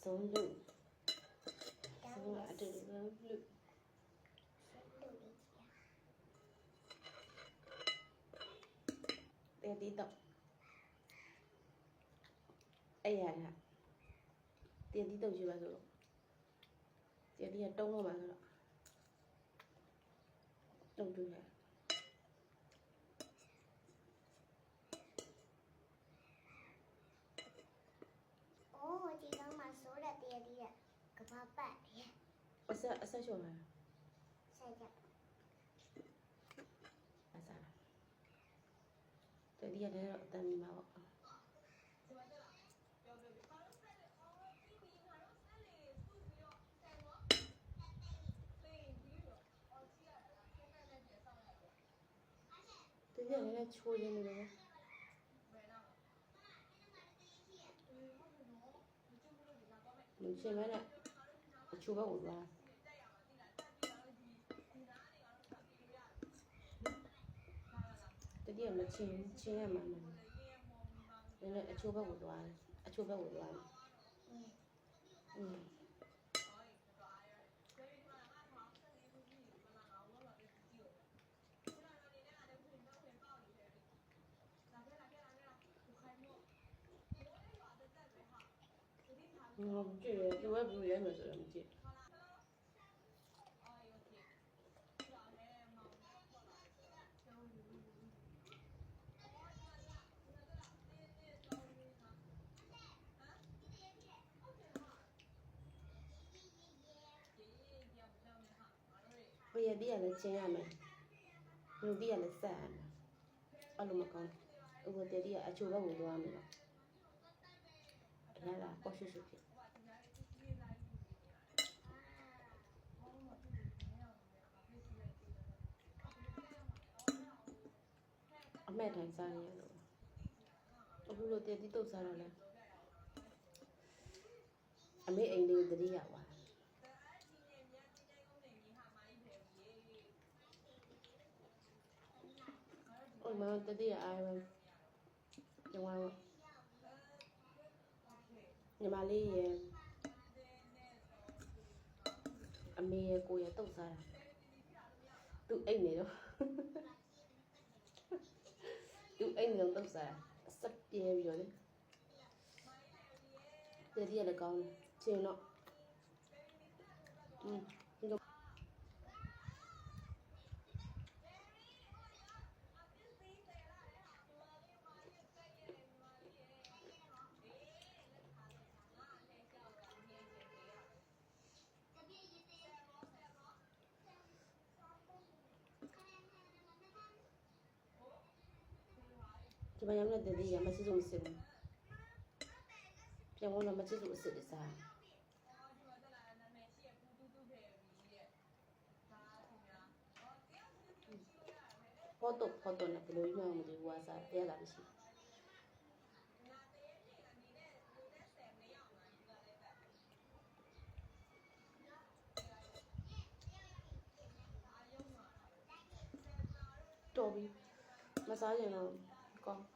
Sống lựu sống lại từ lựu để đi tập ấy à nè tiền đi tập gì bao giờ tiền đi đông không bao giờ đông từ này chị đang mà số là tiền đi ạ cái bao bạn đi sao chỗ này sao vậy sao để đi đây rồi tầm mà thế giờ này chui lên rồi mình xem mấy này chui vào ổ vào cái điểm là chín em mà đây là chui vào ổ vào chui vào ổ vào这我也不是原本是这么记。ဘယ်ဒီရလဲကျင်းရမယ်လူဒီရလဲဆက်ရမယ်အဲ့လိုမကောင်းဘူးဟိုတည်းကအချိုဘက်ကိုသွားမယ်နော်အဲ့ဒါပေါ့ရှုဖြစ်အမေထိုင်စားနေရလို့အခုလိုတည်းတုတ်စားတော့လဲအမေအိမ်လေးတတိယပါအိမ်မှာတတိယအားပဲညီမလေးရဲ့အမေရဲ့ကိုရဲ့တုတ်စားတာသူအိမ်နေတော့သူအိမ်နေတော့တုတ်စားစက်ပြဲပြီးတော့လေတတိယလည်းကောင်းတယ်ချင်းတော့ဒီမှာရမ်းတဲ့တတိယမရှိစုံစစ်ဘူးပြန်ဝင်တော့မရှိစုံအစ်စ်စားဖော်တော့နဲ့ဘယ်လိုမှမသိဘူးကစားတရားလာမရှိတော်ပြီမစားရင်တော့ကောင်း